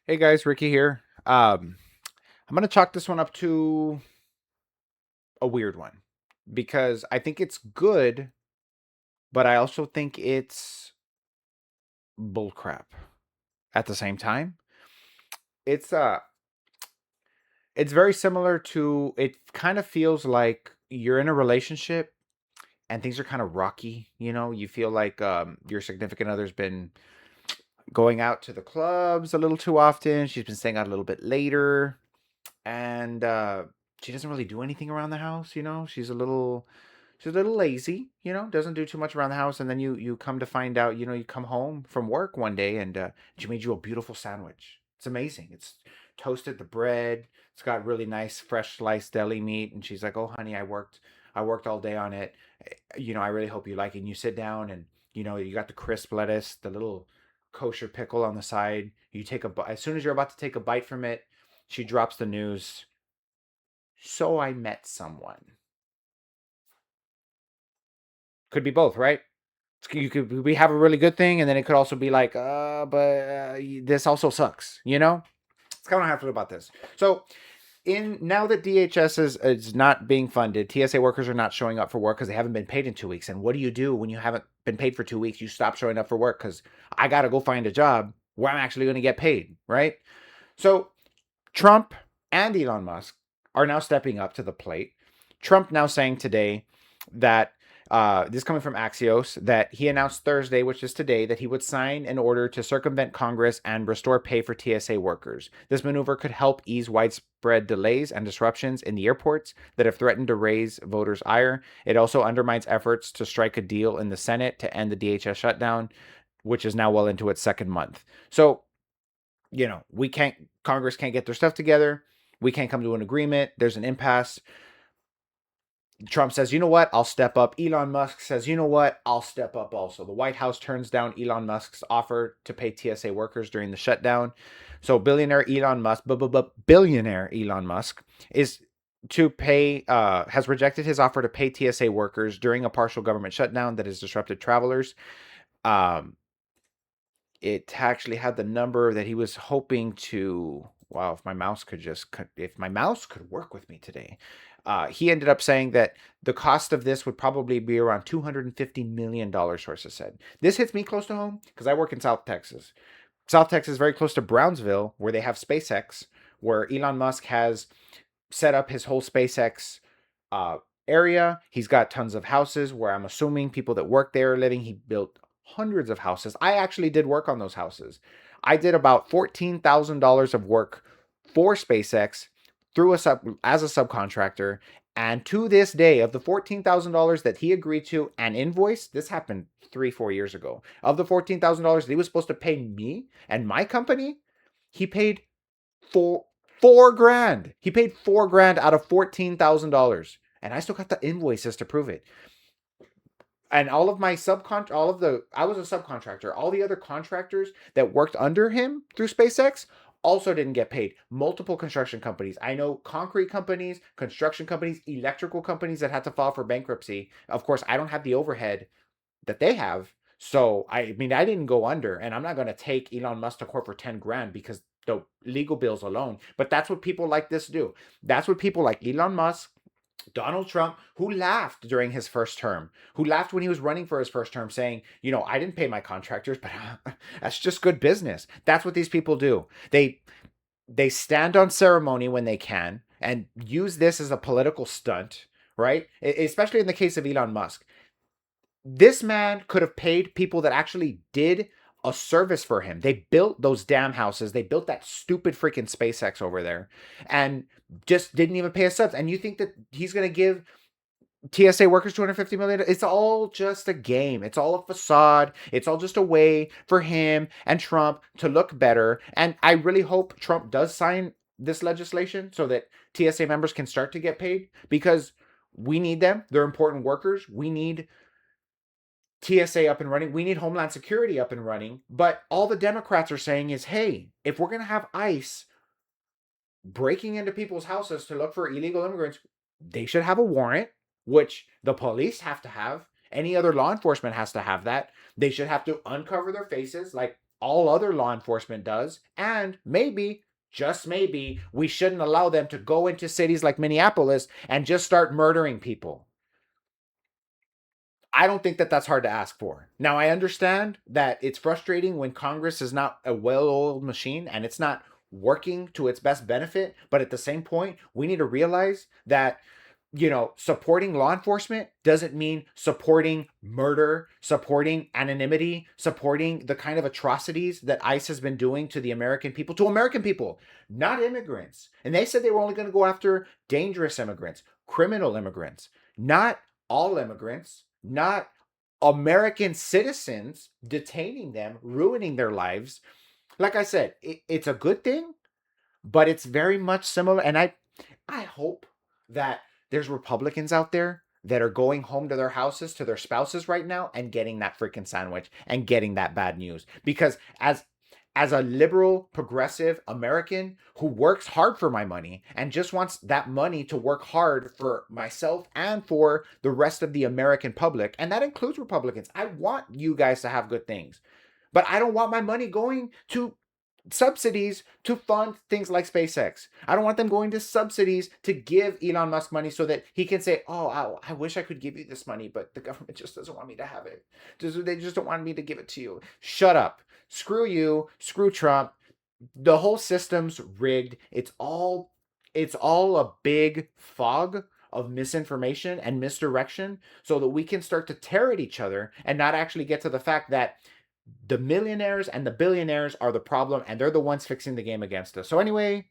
Hey guys, Ricky here. I'm gonna chalk this one up to a weird one because I think it's good, but I also think it's bullcrap at the same time. It's uh it's very similar to it kind of feels like you're in a relationship and things are kind of rocky, you feel like your significant other's been going out to the clubs a little too often, she's been staying out a little bit later, and she doesn't really do anything around the house. She's a little lazy. Doesn't do too much around the house. And then you come to find out, you come home from work one day and she made you a beautiful sandwich. It's amazing. It's toasted the bread. It's got really nice fresh sliced deli meat, and she's like, "Oh, honey, I worked all day on it. I really hope you like it." And you sit down, and you got the crisp lettuce, the little kosher pickle on the side. You take a bite. As soon as you're about to take a bite from it, she drops the news. So I met someone. Could be both, right? You could we have a really good thing, and then it could also be like, but this also sucks. It's kind of how I feel about this. So, in now that DHS is not being funded, TSA workers are not showing up for work because they haven't been paid in 2 weeks. And what do you do when you haven't been paid for 2 weeks? You stop showing up for work because I got to go find a job where I'm actually going to get paid, right? So Trump and Elon Musk are now stepping up to the plate. Trump now saying today that this is coming from Axios, that he announced Thursday, which is today, that he would sign an order to circumvent Congress and restore pay for TSA workers. This maneuver could help ease widespread delays and disruptions in the airports that have threatened to raise voters' ire. It also undermines efforts to strike a deal in the Senate to end the DHS shutdown, which is now well into its second month. So we can't, Congress can't get their stuff together. We can't come to an agreement. There's an impasse. Trump says, you know what, I'll step up. Elon Musk says, you know what, I'll step up also. The White House turns down Elon Musk's offer to pay TSA workers during the shutdown. So billionaire Elon Musk is to pay has rejected his offer to pay TSA workers during a partial government shutdown that has disrupted travelers. Um, it actually had the number that he was hoping to. Wow, if my mouse could work with me today. He ended up saying that the cost of this would probably be around $250 million, sources said. This hits me close to home because I work in South Texas. South Texas is very close to Brownsville, where they have SpaceX, where Elon Musk has set up his whole SpaceX uh, area. He's got tons of houses where I'm assuming people that work there are living. He built hundreds of houses. I actually did work on those houses. I did about $14,000 of work for SpaceX through as a subcontractor. And to this day, of the $14,000 that he agreed to and invoiced, this happened 3, 4 years ago. Of the $14,000 that he was supposed to pay me and my company, he paid four 4 grand. He paid 4 grand out of $14,000, and I still got the invoices to prove it. And all of my I was a subcontractor. All the other contractors that worked under him through SpaceX also didn't get paid. Multiple construction companies. I know concrete companies, construction companies, electrical companies that had to file for bankruptcy. Of course, I don't have the overhead that they have. So I mean, I didn't go under, and I'm not going to take Elon Musk to court for 10 grand because the legal bills alone. But that's what people like this do. That's what people like Elon Musk, Donald Trump, who laughed during his first term, who laughed when he was running for his first term, saying, I didn't pay my contractors, but that's just good business. That's what these people do. They stand on ceremony when they can and use this as a political stunt, right? Especially in the case of Elon Musk. This man could have paid people that actually did a service for him. They built those damn houses. They built that stupid freaking SpaceX over there and just didn't even pay a subs. And you think that he's going to give TSA workers 250 million? It's all just a game. It's all a facade. It's all just a way for him and Trump to look better. And I really hope Trump does sign this legislation so that TSA members can start to get paid, because we need them. They're important workers. We need TSA up and running. We need Homeland Security up and running. But all the Democrats are saying is, hey, if we're going to have ICE breaking into people's houses to look for illegal immigrants, they should have a warrant, which the police have to have. Any other law enforcement has to have that. They should have to uncover their faces, like all other law enforcement does, and maybe, just maybe, we shouldn't allow them to go into cities like Minneapolis and just start murdering people. I don't think that that's hard to ask for. Now, I understand that it's frustrating when Congress is not a well oiled machine and it's not working to its best benefit. But at the same point, we need to realize that, supporting law enforcement doesn't mean supporting murder, supporting anonymity, supporting the kind of atrocities that ICE has been doing to American people, not immigrants. And they said they were only going to go after dangerous immigrants, criminal immigrants, not all immigrants, not American citizens, detaining them, ruining their lives. Like I said, it's a good thing, but it's very much similar. And I hope that there's Republicans out there that are going home to their houses, to their spouses right now, and getting that freaking sandwich and getting that bad news. Because as a liberal, progressive American who works hard for my money and just wants that money to work hard for myself and for the rest of the American public, and that includes Republicans, I want you guys to have good things. But I don't want my money going to subsidies to fund things like SpaceX. I don't want them going to subsidies to give Elon Musk money so that he can say, "Oh, I wish I could give you this money, but the government just doesn't want me to have it. They just don't want me to give it to you." Shut up. Screw you. Screw Trump. The whole system's rigged. It's all a big fog of misinformation and misdirection so that we can start to tear at each other and not actually get to the fact that the millionaires and the billionaires are the problem and they're the ones fixing the game against us. So anyway,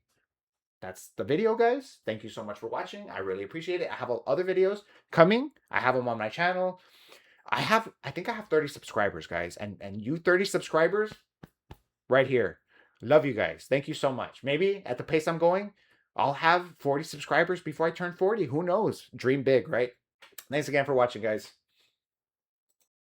that's the video, guys. Thank you so much for watching. I really appreciate it. I have other videos coming. I have them on my channel. I think I have 30 subscribers, guys. And you 30 subscribers right here. Love you guys. Thank you so much. Maybe at the pace I'm going, I'll have 40 subscribers before I turn 40. Who knows? Dream big, right? Thanks again for watching, guys.